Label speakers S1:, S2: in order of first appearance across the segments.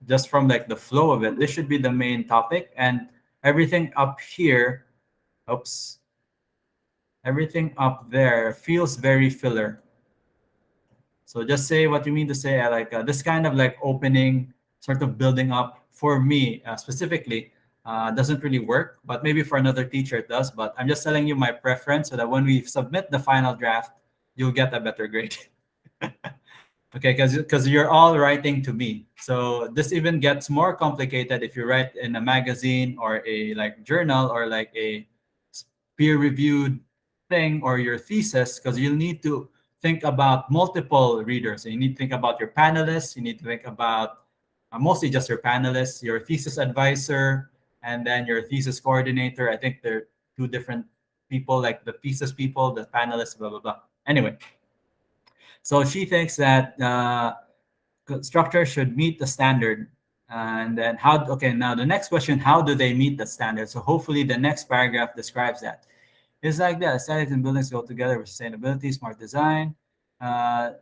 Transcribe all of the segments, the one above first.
S1: just from like the flow of it, this should be the main topic, and everything up here, oops, everything up there feels very filler. So just say what you mean to say. I like this kind of like opening, sort of building up for me specifically doesn't really work, but maybe for another teacher it does. But I'm just telling you my preference so that when we submit the final draft, you'll get a better grade. Okay, because you're all writing to me. So this even gets more complicated if you write in a magazine or a like journal or like a peer-reviewed thing or your thesis, because you'll need to think about multiple readers. So you need to think about your panelists. You need to think about mostly just your panelists, your thesis advisor, and then your thesis coordinator. I think they're two different people, like the thesis people, the panelists, blah blah blah. Anyway, so she thinks that structure should meet the standard. And then how, okay, now the next question, how do they meet the standard? So hopefully the next paragraph describes that. It's like that, aesthetics and buildings go together with sustainability, smart design. Uh,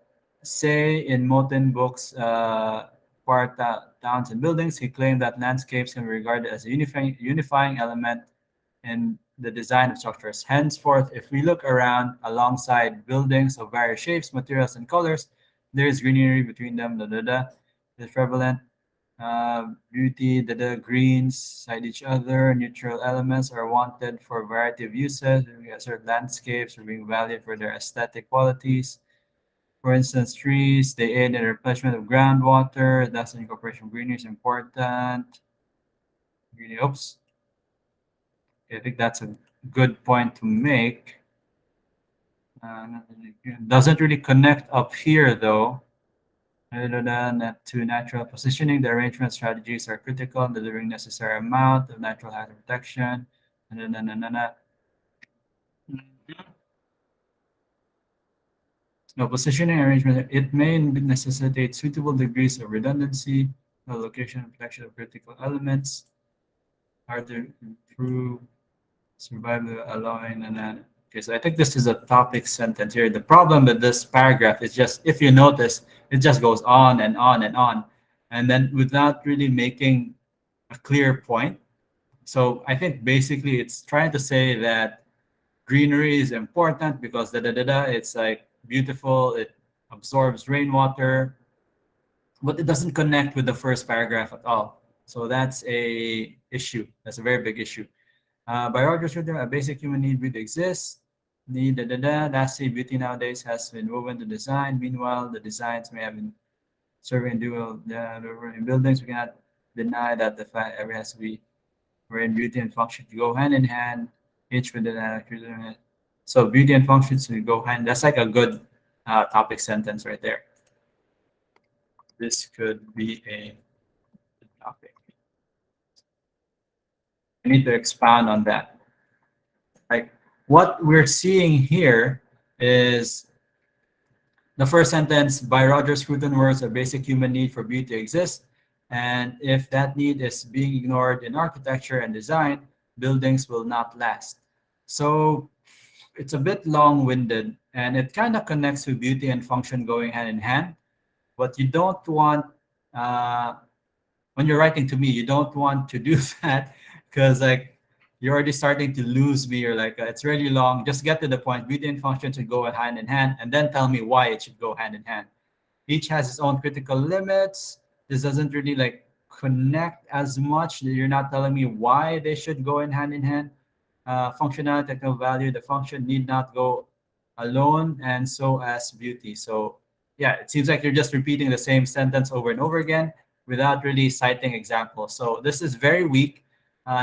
S1: Say in Moten Book's Part Towns and Buildings, he claimed that landscapes can be regarded as a unifying element in the design of structures. Henceforth, if we look around alongside buildings of various shapes, materials, and colors, there is greenery between them. It's prevalent. Beauty, greens side each other. Neutral elements are wanted for a variety of uses. Certain landscapes are being valued for their aesthetic qualities. For instance, trees, they aid in the replenishment of groundwater. Thus, incorporation of greenery is important. Greenery, oops. I think that's a good point to make. Doesn't really connect up here though. Other than that, to natural positioning, the arrangement strategies are critical in delivering necessary amount of natural hazard protection. No positioning arrangement, it may necessitate suitable degrees of redundancy, the location and protection of critical elements, hard to improve survival, allowing, and then. Okay, so I think this is a topic sentence here. The problem with this paragraph is just, if you notice, it just goes on and on and on, and then without really making a clear point. So I think basically it's trying to say that greenery is important because it's like beautiful, it absorbs rainwater, but it doesn't connect with the first paragraph at all. So that's a issue. That's a very big issue. Biological children, a basic human need really exists. Need Lastly, beauty nowadays has been woven to design. Meanwhile, the designs may have been serving dual in buildings. We cannot deny that the fact every has to be wherein beauty and function to go hand in hand, each within an. So beauty and function to go hand. That's like a good topic sentence right there. This could be a good topic. I need to expound on that. Like what we're seeing here is the first sentence by Roger Scruton words, a basic human need for beauty exists. And if that need is being ignored in architecture and design, buildings will not last. So it's a bit long-winded and it kind of connects with beauty and function going hand in hand. But you don't want, when you're writing to me, you don't want to do that because like you're already starting to lose me or like it's really long. Just get to the point. Beauty and function should go hand in hand and then tell me why it should go hand in hand. Each has its own critical limits. This doesn't really like connect as much. You're not telling me why they should go in hand. Functionality, technical value, the function need not go alone, and so as beauty. So yeah, it seems like you're just repeating the same sentence over and over again without really citing examples. So this is very weak.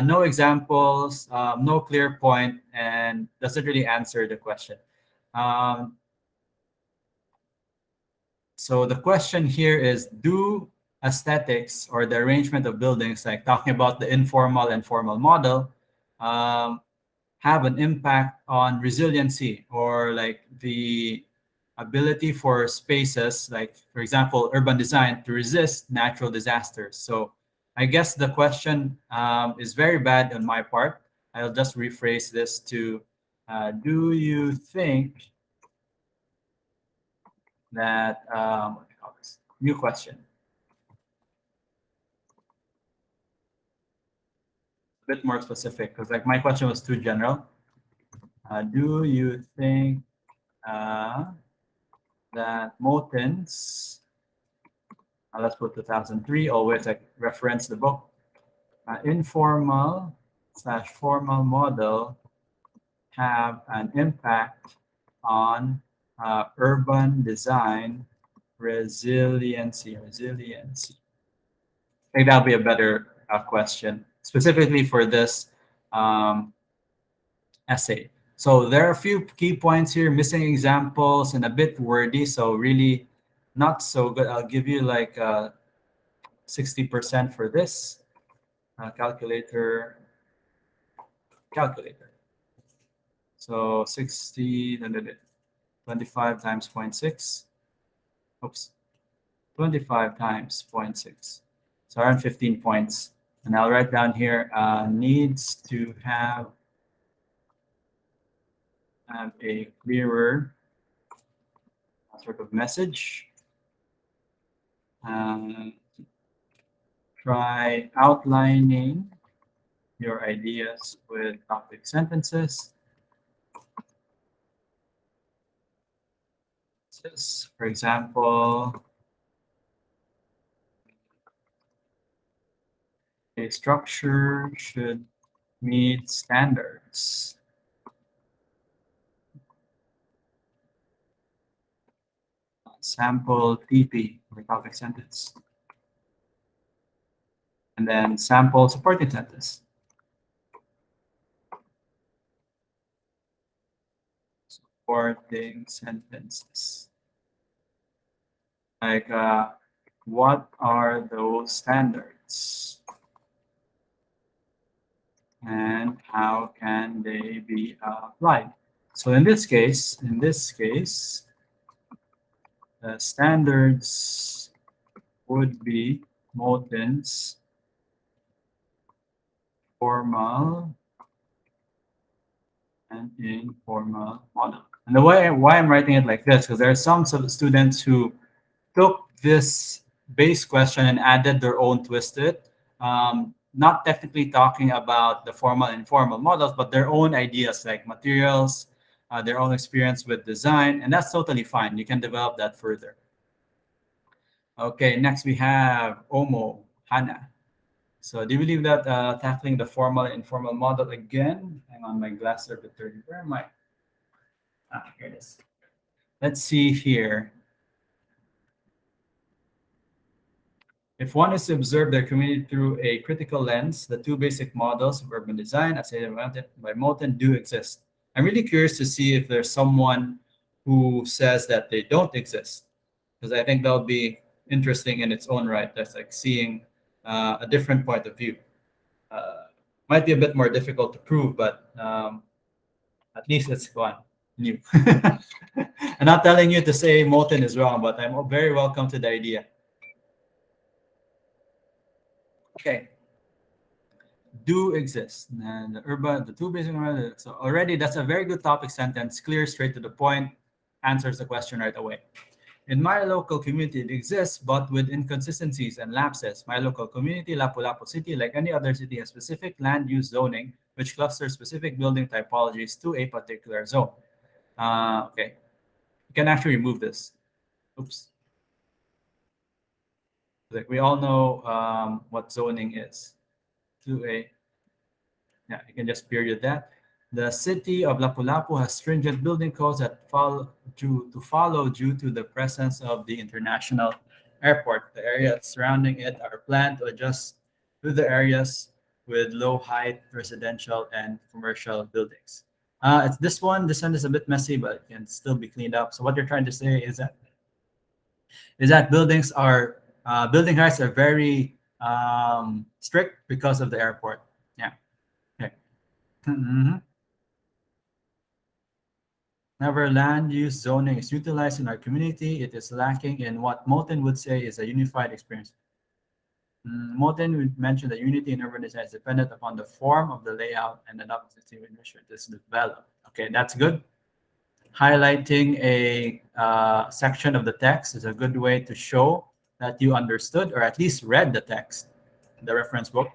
S1: No examples, no clear point, and doesn't really answer the question. Um, so the question here is, do aesthetics or the arrangement of buildings, like talking about the informal and formal model, have an impact on resiliency or like the ability for spaces, like for example, urban design to resist natural disasters? So I guess the question is very bad on my part. I'll just rephrase this to, do you think that, what do you call this? New question. a bit more specific because like my question was too general. Do you think uh, that Motens, let's put 2003, always like reference the book, informal slash formal model have an impact on urban design resiliency. I think that'll be a better question, specifically for this um, essay. So there are a few key points here, missing examples and a bit wordy, so really not so good. I'll give you like 60% for this calculator. So 60, 25 times 0.6. Oops, 25 times zero point 0.6. So around 15 points. And I'll write down here needs to have a clearer sort of message. Try outlining your ideas with topic sentences. For example, a structure should meet standards. Sample TP or topic sentence. And then sample supporting sentence. Supporting sentences. Like, what are those standards? And how can they be applied? So in this case, the standards would be Moten's formal and informal model. And the way why I'm writing it like this, because there are some students who took this base question and added their own twist to it. Not technically talking about the formal and informal models, but their own ideas like materials, their own experience with design, and that's totally fine. You can develop that further. Okay, next we have Omo Hana. So do you believe that tackling the formal and informal model again? Hang on, my glasses are a bit dirty. Where am I? Here it is. Let's see here. If one is to observe their community through a critical lens, the two basic models of urban design, as stated by Moulton, do exist. I'm really curious to see if there's someone who says that they don't exist, because I think that'll be interesting in its own right. That's like seeing a different point of view. Might be a bit more difficult to prove, but at least it's fun, new. I'm not telling you to say Moulton is wrong, but I'm very welcome to the idea. Okay, do exist. And the two basic, so already that's a very good topic sentence, clear, straight to the point, answers the question right away. In my local community, it exists, but with inconsistencies and lapses. My local community, Lapu-Lapu City, like any other city, has specific land use zoning, which clusters specific building typologies to a particular zone. Okay, you can actually remove this. Oops. Like we all know what zoning is. Yeah, you can just period that. The city of Lapu-Lapu has stringent building codes that follow due to the presence of the international airport. The areas surrounding it are planned to adjust to the areas with low height residential and commercial buildings. It's this one. This one is a bit messy, but it can still be cleaned up. So what you're trying to say is that building heights are very strict because of the airport. Yeah. Okay. Mhm. Whenever land use zoning is utilized in our community, it is lacking in what Moulton would say is a unified experience. Moulton would mention that unity in urban design is dependent upon the form of the layout and the opportunity in which it is developed. Okay, that's good. Highlighting a section of the text is a good way to show that you understood or at least read the text, the reference book.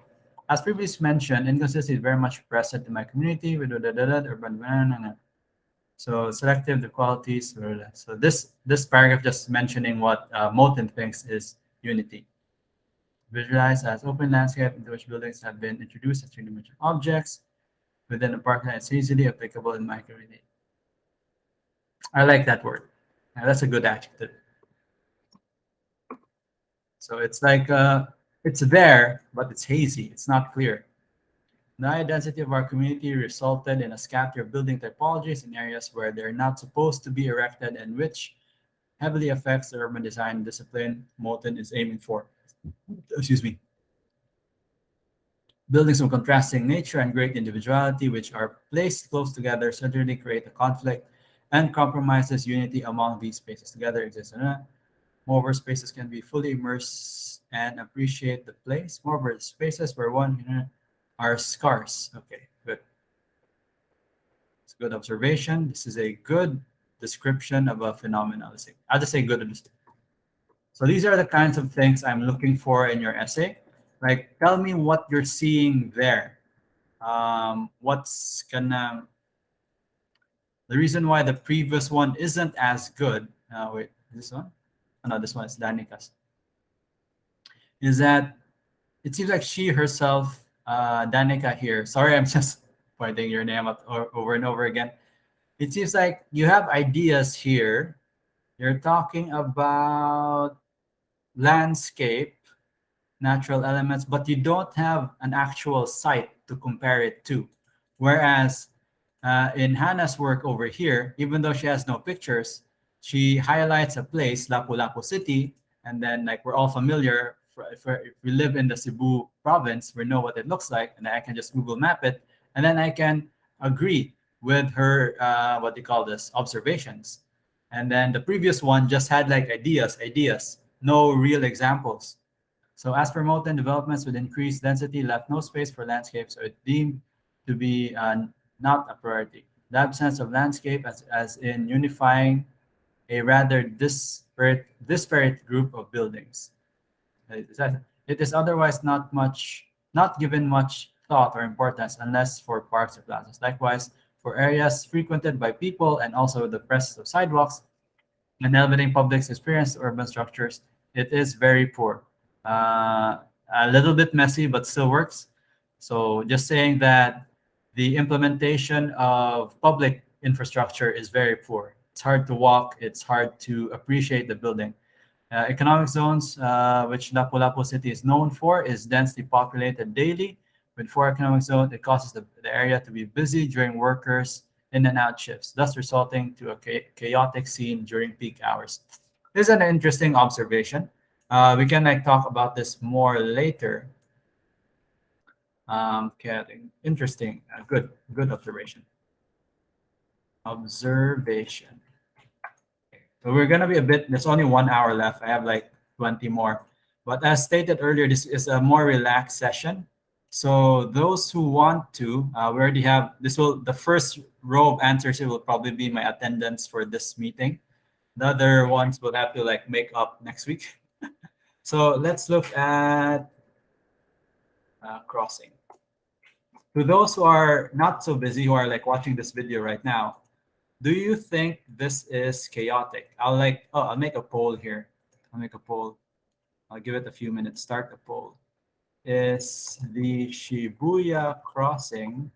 S1: As previously mentioned, inconsistency is very much present in my community with urban. So selective the qualities. So this paragraph just mentioning what Moulton thinks is unity. Visualized as open landscape into which buildings have been introduced as three-dimensional objects within a park it's easily applicable in my community. I like that word. That's a good adjective. So it's like it's there, but it's hazy. It's not clear. The high density of our community resulted in a scatter of building typologies in areas where they're not supposed to be erected and which heavily affects the urban design discipline Moulton is aiming for. Excuse me. Buildings of contrasting nature and great individuality, which are placed close together, certainly create a conflict and compromises unity among these spaces. Together exist. Moreover, spaces can be fully immersed and appreciate the place. Moreover, spaces where one are scarce. Okay, good. It's a good observation. This is a good description of a phenomenon. I'll just say good. So these are the kinds of things I'm looking for in your essay. Like, tell me what you're seeing there. What's gonna the reason why the previous one isn't as good? Wait, this one? Oh, no, this one is Danica's. Is that it seems like she herself, Danica here. Sorry, I'm just pointing your name up over and over again. It seems like you have ideas here. You're talking about landscape, natural elements, but you don't have an actual site to compare it to. Whereas in Hannah's work over here, even though she has no pictures, she highlights a place, Lapu-Lapu City, and then like we're all familiar. If we live in the Cebu province, we know what it looks like, and I can just Google map it, and then I can agree with her what do you call this observations. And then the previous one just had like ideas, no real examples. So as per Moulton, developments with increased density left no space for landscapes, so it deemed to be not a priority. The absence of landscape as in unifying a rather disparate group of buildings. It is otherwise not given much thought or importance unless for parks or plazas. Likewise, for areas frequented by people and also the presence of sidewalks and elevating public's experience to urban structures, it is very poor. A little bit messy, but still works. So just saying that the implementation of public infrastructure is very poor. It's hard to walk. It's hard to appreciate the building. Economic zones, which Lapu-Lapu City is known for, is densely populated daily. With four economic zones, it causes the area to be busy during workers in and out shifts, thus resulting to a chaotic scene during peak hours. This is an interesting observation. We can like talk about this more later. Chaotic, interesting, good observation. Observation. So we're gonna be a bit. There's only 1 hour left. I have like 20 more. But as stated earlier, this is a more relaxed session. So those who want to, we already have this. The first row of answers here will probably be my attendance for this meeting. The other ones will have to like make up next week. So let's look at crossing. To those who are not so busy, who are like watching this video right now, do you think this is chaotic? I'll make a poll here. I'll make a poll. I'll give it a few minutes. Start the poll. Is the Shibuya crossing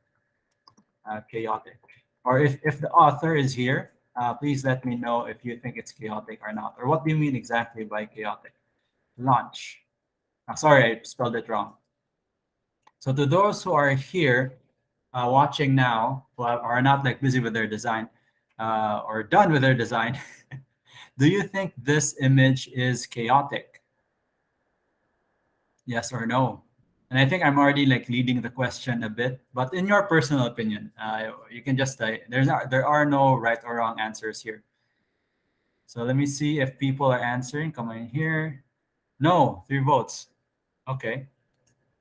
S1: chaotic? Or if the author is here, please let me know if you think it's chaotic or not. Or what do you mean exactly by chaotic? Launch. Sorry, I spelled it wrong. So to those who are here watching now, who are not like busy with their design or done with their design, do you think this image is chaotic? Yes or no? And I think I'm already like leading the question a bit, but in your personal opinion, you can just there are no right or wrong answers here. So let me see if people are answering. Come in here. No, 3 votes. Okay.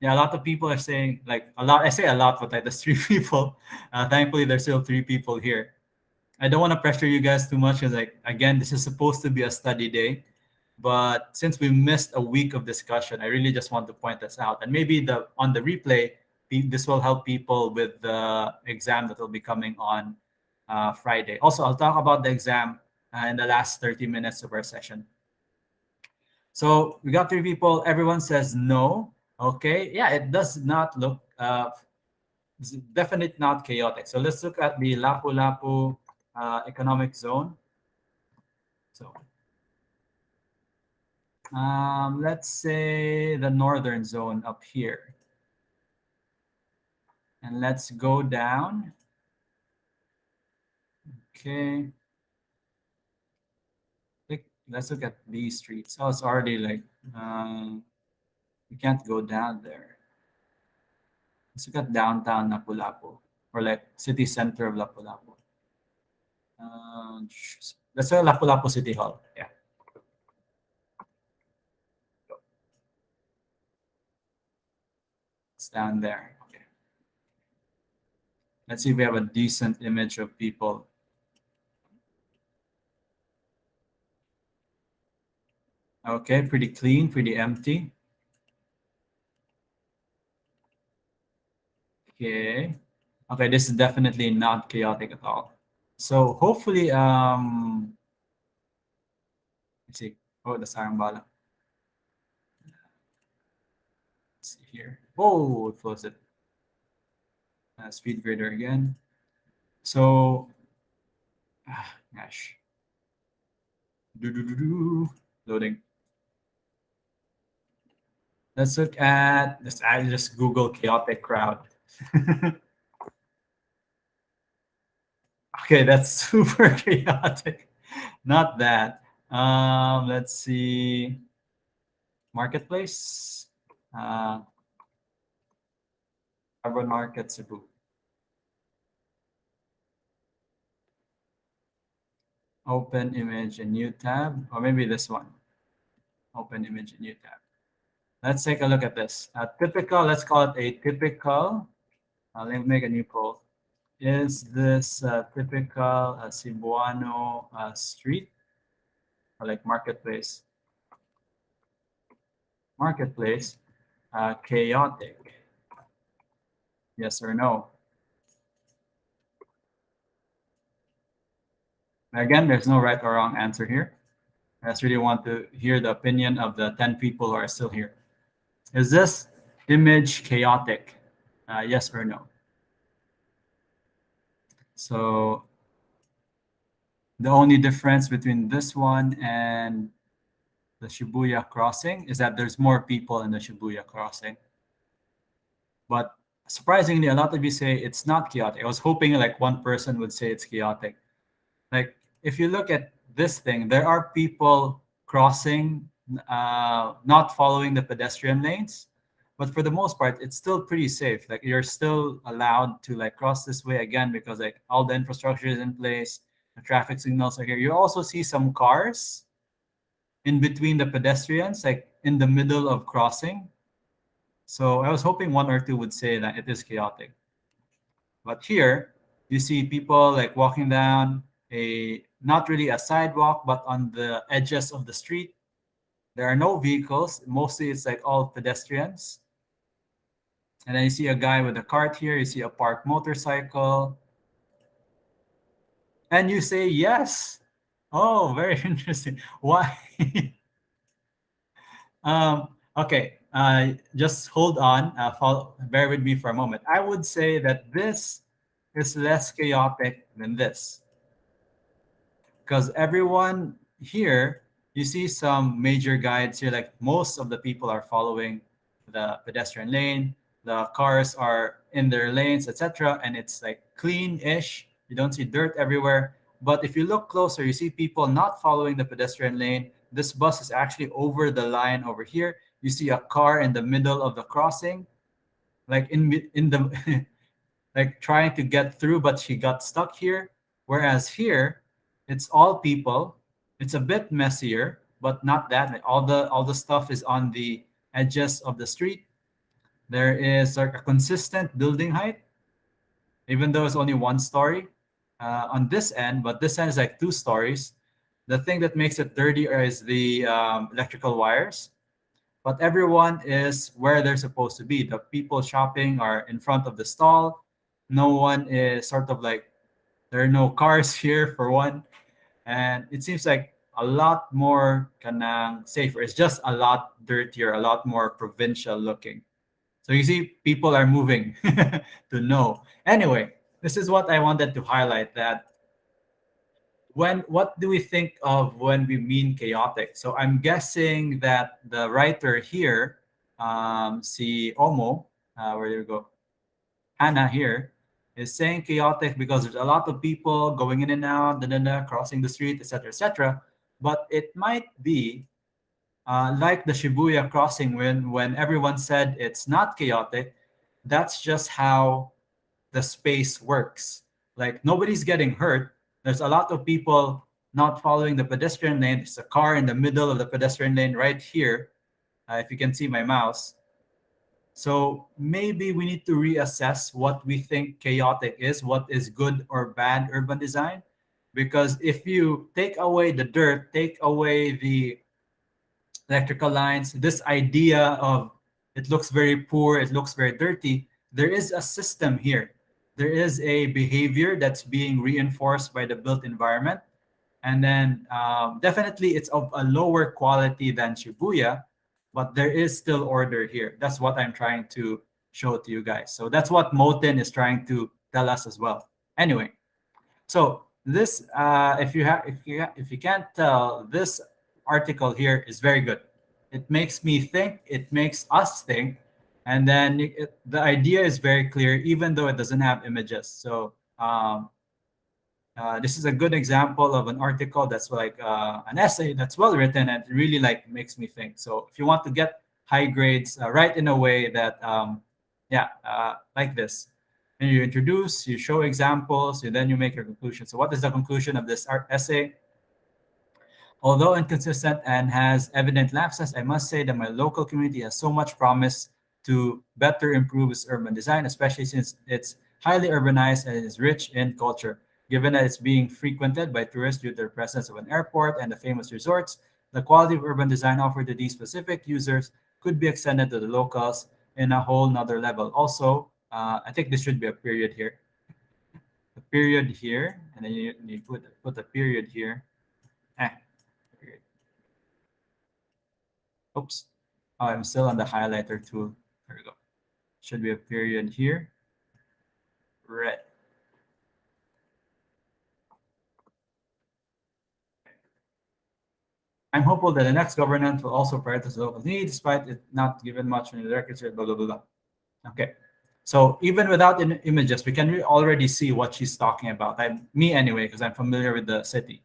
S1: Yeah, a lot of people are saying like a lot. I say a lot, but like there's 3 people. Thankfully, there's still 3 people here. I don't want to pressure you guys too much because like again, this is supposed to be a study day. But since we missed a week of discussion, I really just want to point this out. And maybe the on the replay, this will help people with the exam that will be coming on Friday. Also, I'll talk about the exam in the last 30 minutes of our session. So we got three people. Everyone says no. Okay. Yeah, it does not look it's definitely not chaotic. So let's look at the Lapu-Lapu economic zone. So let's say the northern zone up here. And let's go down. Okay. Let's look at these streets. Oh, it's already like, you can't go down there. Let's look at downtown Lapu-Lapu or like city center of Lapu-Lapu. Let's say Lapu-Lapu City Hall. Yeah. It's down there. Okay. Let's see if we have a decent image of people. Okay, pretty clean, pretty empty. Okay. Okay, this is definitely not chaotic at all. So hopefully, let's see. Oh, the Sarambala. Let's see here. Oh, it closed it. Speed grader again. So, gosh. Loading. Let's look at this. I just Google chaotic crowd. Okay, that's super chaotic. Not that. Let's see. Marketplace. Carbon Market Cebu. Open image and new tab, or maybe this one. Open image and new tab. Let's take a look at this. Typical, let's call it a typical. Let me make a new poll. Is this typical Cebuano street or like marketplace? Marketplace chaotic? Yes or no? Again, there's no right or wrong answer here. I just really want to hear the opinion of the 10 people who are still here. Is this image chaotic? Yes or no? So the only difference between this one and the Shibuya crossing is that there's more people in the Shibuya crossing. But surprisingly, a lot of you say it's not chaotic. I was hoping like one person would say it's chaotic. Like if you look at this thing, there are people crossing, not following the pedestrian lanes, but for the most part, it's still pretty safe. Like you're still allowed to like cross this way again because like all the infrastructure is in place, the traffic signals are here. You also see some cars in between the pedestrians, like in the middle of crossing. So I was hoping one or two would say that it is chaotic. But here, you see people like walking down a not really a sidewalk, but on the edges of the street. There are no vehicles. Mostly it's like all pedestrians. And then you see a guy with a cart here. You see a parked motorcycle. And you say yes. Oh, very interesting. Why? Okay, just hold on. Bear with me for a moment. I would say that this is less chaotic than this because everyone here, you see some major guides here, like most of the people are following the pedestrian lane, the cars are in their lanes, etc. And it's like clean-ish. You don't see dirt everywhere. But if you look closer, you see people not following the pedestrian lane. This bus is actually over the line over here. You see a car in the middle of the crossing, like in the like trying to get through, but she got stuck here. Whereas here, it's all people. It's a bit messier, but not that. Like all the stuff is on the edges of the street. There is like a consistent building height, even though it's only one story on this end, but this end is like two stories. The thing that makes it dirty is the electrical wires, but everyone is where they're supposed to be. The people shopping are in front of the stall. No one is sort of like, there are no cars here for one, and it seems like a lot more kanang safer. It's just a lot dirtier, a lot more provincial looking. So you see, people are moving to know. Anyway, this is what I wanted to highlight, that when what do we think of when we mean chaotic? So I'm guessing that the writer here, si Omo, where do you go? Hannah here, is saying chaotic because there's a lot of people going in and out, da, da, da, crossing the street, etc., etc. But it might be like the Shibuya crossing when everyone said it's not chaotic. That's just how the space works. Like nobody's getting hurt. There's a lot of people not following the pedestrian lane. There's a car in the middle of the pedestrian lane right here. If you can see my mouse. So maybe we need to reassess what we think chaotic is, what is good or bad urban design. Because if you take away the dirt, take away the electrical lines, this idea of it looks very poor, it looks very dirty, there is a system here. There is a behavior that's being reinforced by the built environment. And then definitely it's of a lower quality than Shibuya, but there is still order here. That's what I'm trying to show to you guys. So that's what Moten is trying to tell us as well. Anyway, so this, if you can't tell, this article here is very good. It makes me think. It makes us think, and then the idea is very clear, even though it doesn't have images. So this is a good example of an article that's like an essay that's well written and really like makes me think. So if you want to get high grades, write in a way that like this. And you introduce, you show examples, and then you make your conclusion. So what is the conclusion of this essay? Although inconsistent and has evident lapses, I must say that my local community has so much promise to better improve its urban design, especially since it's highly urbanized and is rich in culture. Given that it's being frequented by tourists due to the presence of an airport and the famous resorts, the quality of urban design offered to these specific users could be extended to the locals in a whole nother level. Also, I think this should be a period here. A period here, and then you put a period here. Eh, period. Oops. Oh, I'm still on the highlighter tool. There we go. Should be a period here. Red. I'm hopeful that the next government will also prioritize the local needs, despite it not given much in the records, blah, blah, blah, blah. Okay. So even without images, we can already see what she's talking about. Me anyway, because I'm familiar with the city.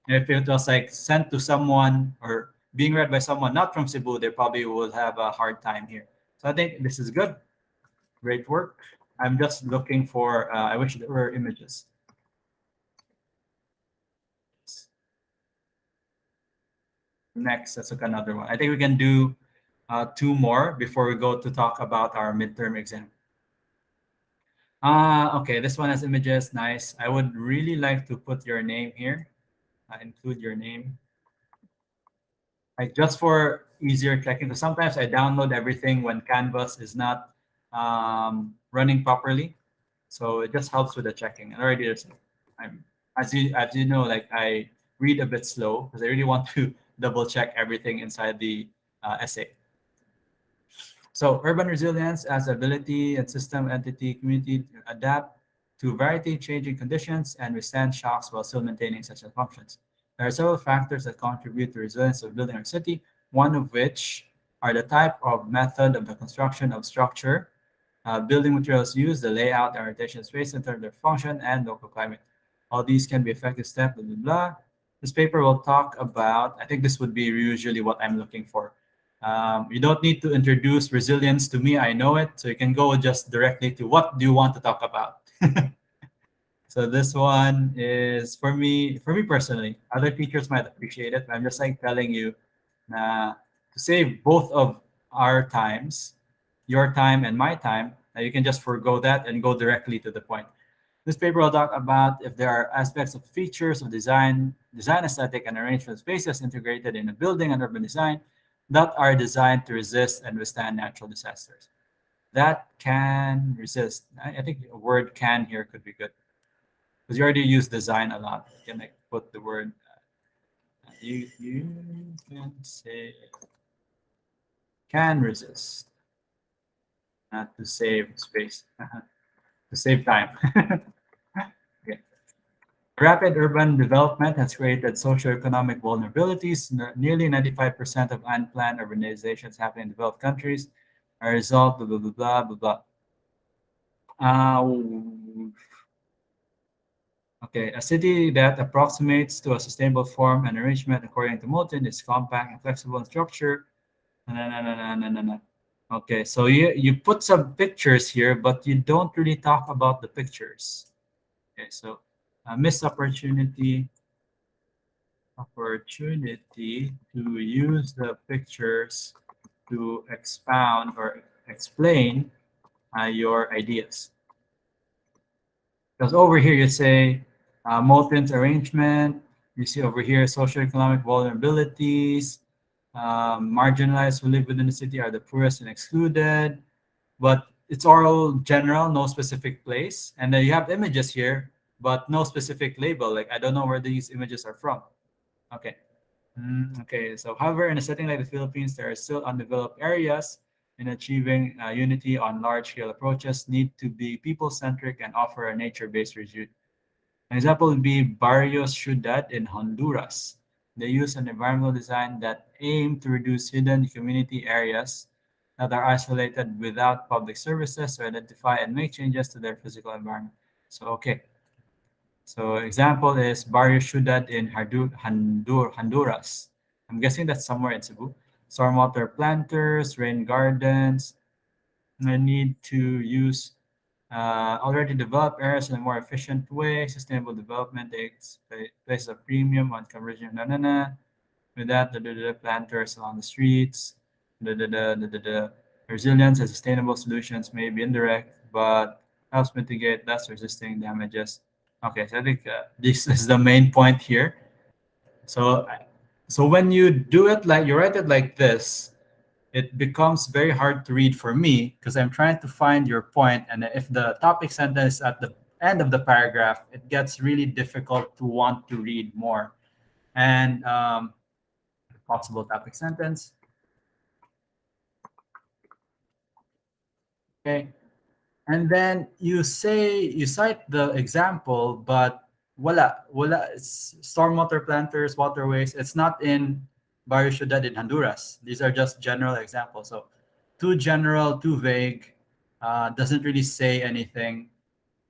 S1: If it was like sent to someone or being read by someone not from Cebu, they probably would have a hard time here. So I think this is good. Great work. I'm just looking for, I wish there were images. Next, let's look at another one. I think we can do two more before we go to talk about our midterm exam. Okay, this one has images. Nice. I would really like to put your name here. Include your name. Like just for easier checking. Because sometimes I download everything when Canvas is not running properly. So it just helps with the checking. And already there's, I'm as you know, like I read a bit slow because I really want to double check everything inside the essay. So urban resilience as ability and system entity community to adapt to variety changing conditions and withstand shocks while still maintaining essential functions. There are several factors that contribute to resilience of building our city, one of which are the type of method of the construction of structure, building materials used, the layout, and orientation of space in terms of their function, and local climate. All these can be effective steps, blah, blah, blah. This paper will talk about, I think this would be usually what I'm looking for. You don't need to introduce resilience to me. I know it. So you can go just directly to what do you want to talk about? So this one is for me personally. Other teachers might appreciate it, but I'm just like telling you to save both of our times, your time and my time, you can just forego that and go directly to the point. This paper will talk about if there are aspects of features of design aesthetic and arrangement of spaces integrated in a building and urban design that are designed to resist and withstand natural disasters. That can resist. I think a word "can" here could be good because you already use design a lot. You can like put the word. You can say can resist, not to save space, to save time. Okay. Rapid urban development has created socioeconomic vulnerabilities. Nearly 95% of unplanned urbanizations happening in developed countries are a result of blah, blah, blah, blah, blah. Okay, a city that approximates to a sustainable form and arrangement according to Moulton is compact and flexible in structure. No, no, no, no, no, no, no. Okay, so you put some pictures here, but you don't really talk about the pictures. Okay, so missed opportunity to use the pictures to expound or explain your ideas. Because over here you say Moulton's arrangement. You see over here socioeconomic vulnerabilities. Marginalized who live within the city are the poorest and excluded. But it's all general, no specific place. And then you have images here, but no specific label. Like I don't know where these images are from. Okay. Okay. So, however, in a setting like the Philippines, there are still undeveloped areas. In achieving unity on large-scale approaches, need to be people-centric and offer a nature-based regime. An example would be Barrio Ciudad in Honduras. They use an environmental design that aim to reduce hidden community areas that are isolated without public services to identify and make changes to their physical environment. So, okay. So, example is Barrio Ciudad in Honduras. I'm guessing that's somewhere in Cebu. Stormwater planters, rain gardens. I need to use already developed areas in a more efficient way. Sustainable development takes places a premium on conversion. Na, na, na. With that, the planters along the streets. The resilience and sustainable solutions may be indirect, but helps mitigate less resisting damages. Okay, so I think this is the main point here. So, so when you do it like you write it like this, it becomes very hard to read for me because I'm trying to find your point, and if the topic sentence at the end of the paragraph, it gets really difficult to want to read more. And possible topic sentence. Okay. And then you cite the example, but wala, it's stormwater planters, waterways. It's not in Barrio Ciudad in Honduras. These are just general examples. So too general, too vague, doesn't really say anything.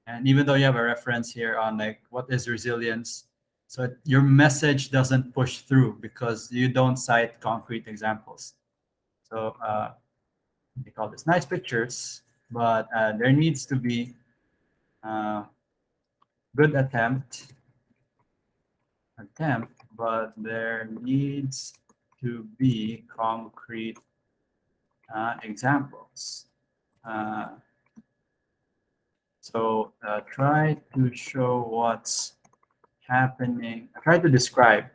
S1: And even though you have a reference here on like what is resilience, so your message doesn't push through because you don't cite concrete examples. So they call this nice pictures, but there needs to be uh, good attempt, but there needs to be concrete examples. Uh, so try to show what's happening. Try to describe.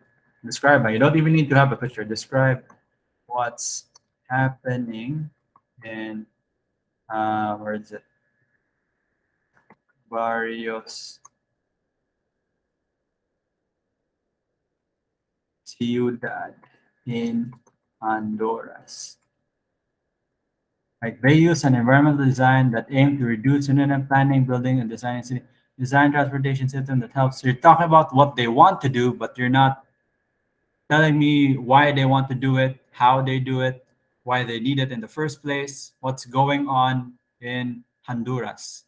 S1: You don't even need to have a picture. Describe what's happening in where is it? Barrios Ciudad in Honduras. Like they use an environmental design that aim to reduce internet planning, building, and designing city design transportation system that helps. So you're talking about what they want to do, but you're not telling me why they want to do it, how they do it, why they need it in the first place, what's going on in Honduras.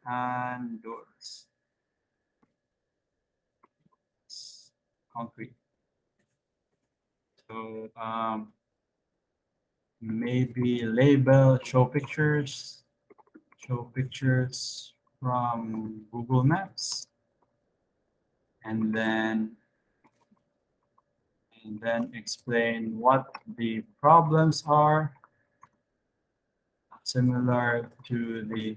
S1: Honduras. Concrete. So maybe label, show pictures from Google Maps, and then explain what the problems are similar to the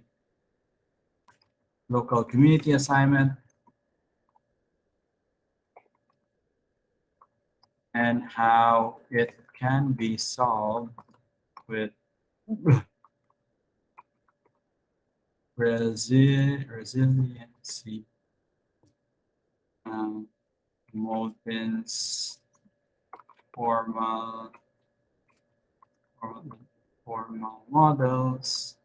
S1: local community assignment, and how it can be solved with resiliency, um, Molten's formal, formal, formal models,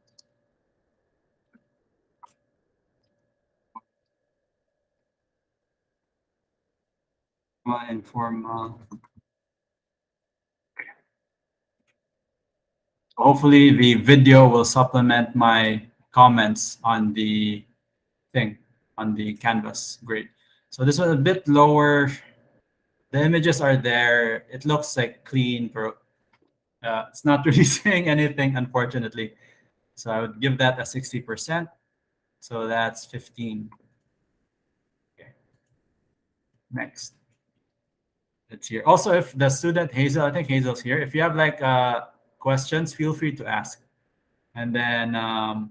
S1: informal. Hopefully, the video will supplement my comments on the thing, on the canvas. Great. So this was a bit lower. The images are there. It looks like clean, but it's not really saying anything, unfortunately. So I would give that a 60%. So that's 15. Okay, next. It's here. Also, if the student Hazel, I think Hazel's here. If you have like questions, feel free to ask. And then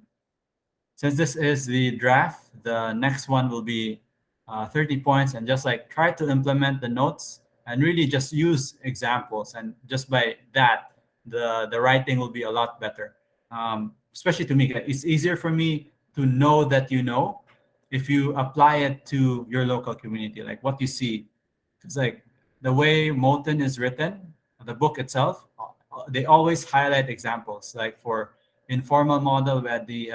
S1: since this is the draft, the next one will be 30 points, and just like try to implement the notes and really just use examples. And just by that, the writing will be a lot better. Especially to me, it's easier for me to know that you know if you apply it to your local community, like what you see. It's like the way Molten is written, the book itself, they always highlight examples. Like for informal model, we had the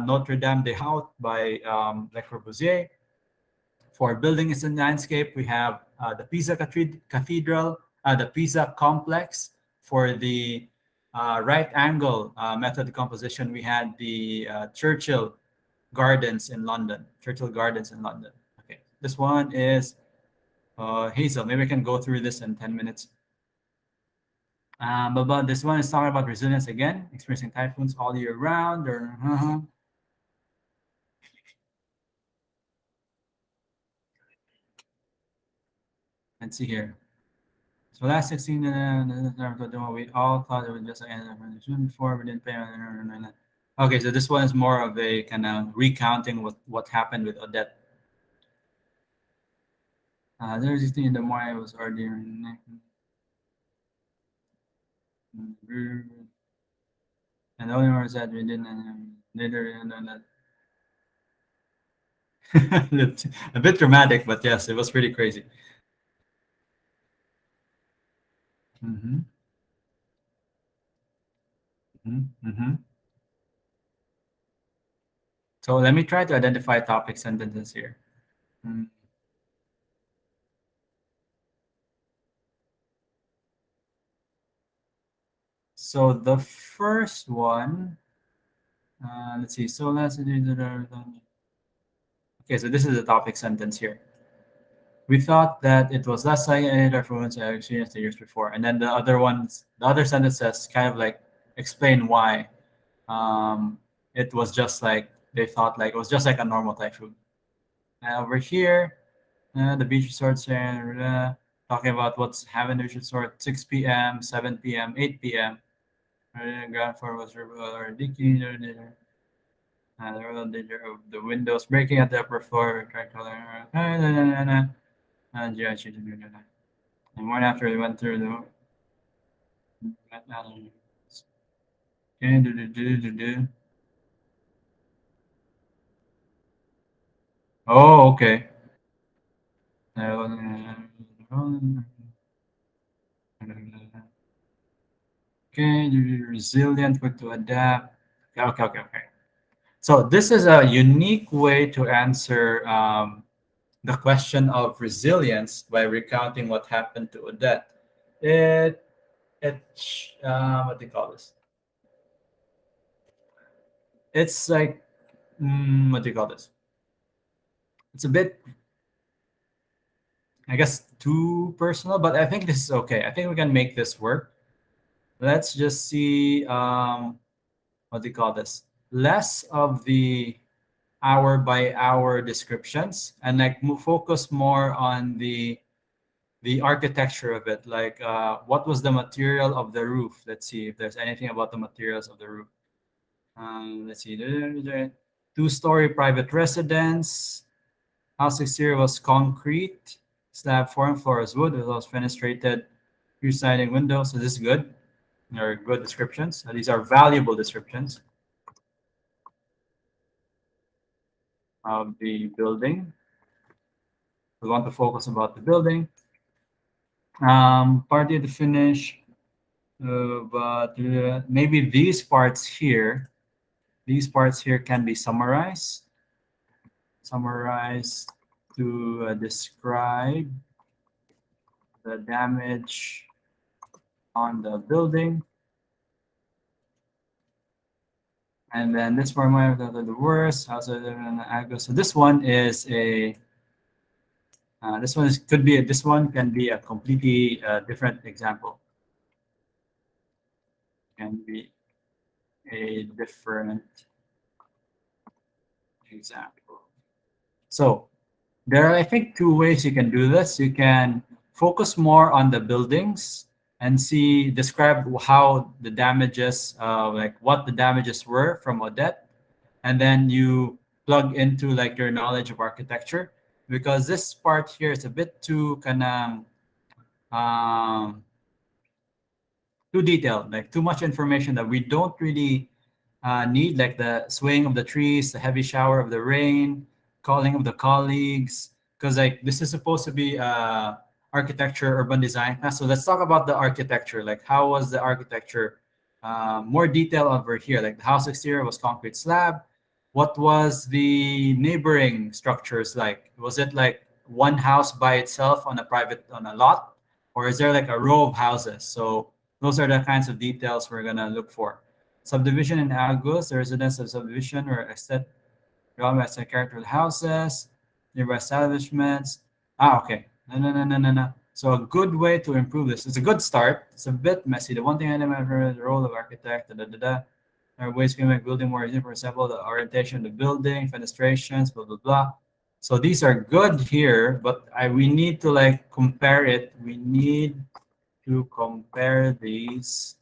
S1: Notre Dame des Hautes by Le Corbusier. For buildings and landscape, we have the Pisa Cathedral, the Pisa Complex. For the right angle method composition, we had the Churchill Gardens in London. Churchill Gardens in London. Okay, this one is Hazel. Maybe I can go through this in 10 minutes. But this one is talking about resilience again, experiencing typhoons all year round. Or let's see here. So last 16, we all thought it was just like before we didn't pay. Okay, so this one is more of a kind of recounting what happened with Odette. There's 16 in the morning. It was already. And the only one said we didn't. Later, a bit dramatic, but yes, it was pretty crazy. Mm-hmm, mm-hmm. So let me try to identify topic sentences here. Mm. So the first one, let's see. So let's okay. So this is a topic sentence here. We thought that it was less like any other influence I experienced the years before, and then the other sentence says kind of like explain why it was just like they thought like it was just like a normal typhoon. And over here, the beach resorts and talking about what's happening beach resort 6 p.m., 7 p.m., 8 p.m. Ground floor was leaking. There was a danger of the windows breaking at the upper floor. And one after we went through the. Oh, okay. Okay, resilient, quick to adapt. Okay. So this is a unique way to answer the question of resilience by recounting what happened to Odette. It what do you call this? It's like what do you call this? It's a bit, I guess, too personal, but I think this is okay. I think we can make this work. Let's just see what do you call this? Less of the hour by hour descriptions and like focus more on the architecture of it, like what was the material of the roof. Let's see if there's anything about the materials of the roof. Let's see. Two-story private residence. House exterior was concrete. Slab form, floor was wood. It was fenestrated, two siding windows. So this is good. Or good descriptions. These are valuable descriptions of the building. We want to focus about the building. Party to finish, but maybe these parts here can be summarized. Summarized to describe the damage on the building. And then this one might have the worst. So this one is a this one can be a completely different example. Can be a different example. So there are, I think, two ways you can do this. You can focus more on the buildings and describe how the damages, like what the damages were from Odette, and then you plug into like your knowledge of architecture, because this part here is a bit too kind of too detailed, like too much information that we don't really need, like the swaying of the trees, the heavy shower of the rain, calling of the colleagues, because like this is supposed to be architecture, urban design class. So let's talk about the architecture. Like how was the architecture? More detail over here. Like the house exterior was concrete slab. What was the neighboring structures like? Was it like one house by itself on a lot, or is there like a row of houses? So those are the kinds of details we're gonna look for. Subdivision in Agus, the residents of subdivision or extent development as a character of the houses, nearby establishments. Okay. No. So a good way to improve this. It's a good start. It's a bit messy. The one thing I never heard the role of architect, There are ways to make building more easy. For example, the orientation of the building, fenestrations, blah blah blah. So these are good here, but we need to like compare it. We need to compare these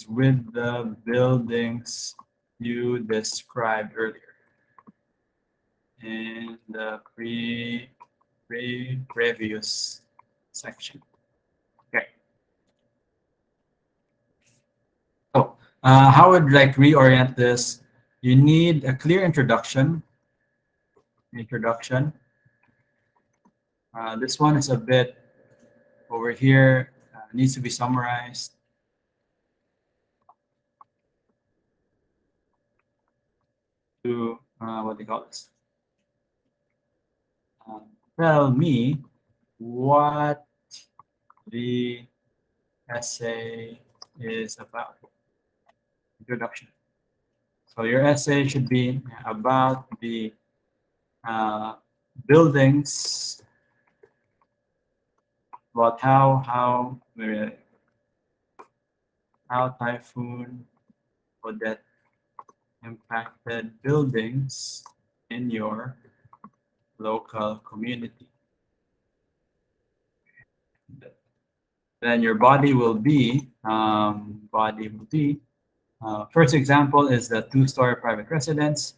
S1: with the buildings you described earlier in the previous section. Okay. So how would like reorient this? You need a clear introduction. This one is a bit over here. Needs to be summarized. To what do you call this? Tell me what the essay is about. Introduction. So your essay should be about the buildings, about how typhoon Odette impacted buildings in your local community. Then your body will be first example is the two-story private residence.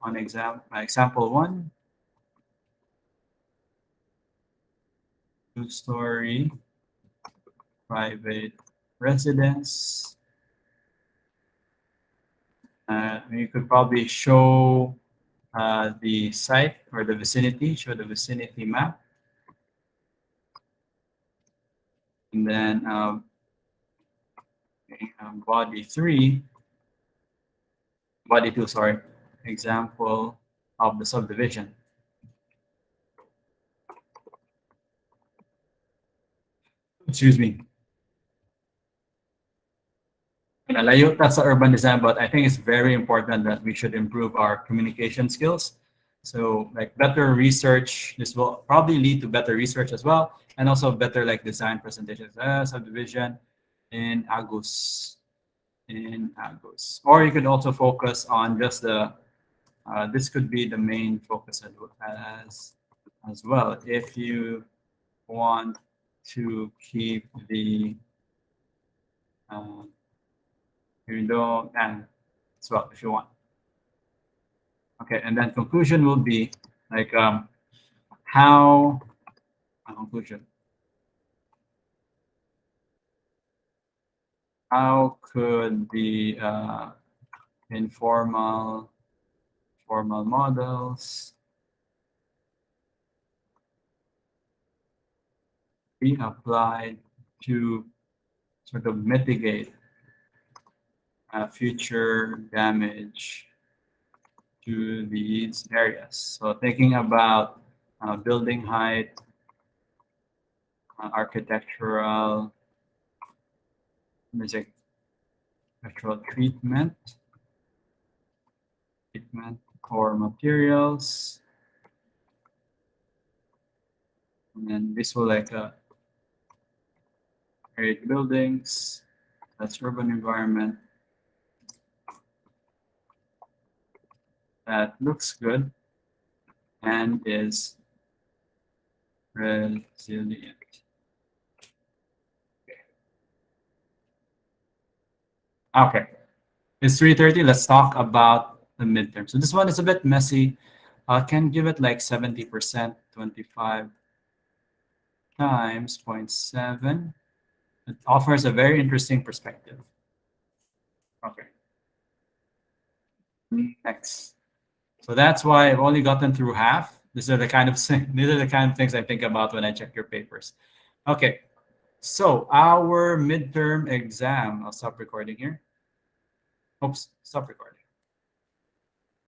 S1: On example one, two-story private residence. You could probably show the site or the vicinity, show the vicinity map. And then body two, sorry, example of the subdivision. Excuse me. Nalayo ta sa urban design, but I think it's very important that we should improve our communication skills. So like better research, this will probably lead to better research as well, and also better like design presentations. Subdivision in Agus. Or you could also focus on just the, this could be the main focus as well. If you want to keep the, you don't, and as well if you want. Okay, and then conclusion will be like how conclusion. How could the informal formal models be applied to sort of mitigate future damage to these areas? So thinking about building height, architectural, music, architectural treatment or materials, and then visual like create buildings, that's urban environment that looks good and is resilient. Okay, it's 3:30. Let's talk about the midterm. So this one is a bit messy. I can give it like 70%, 25 times 0.7. It offers a very interesting perspective. Okay, next. So that's why I've only gotten through half. These are the kind of things I think about when I check your papers. Okay, so our midterm exam. I'll stop recording here. Oops, stop recording.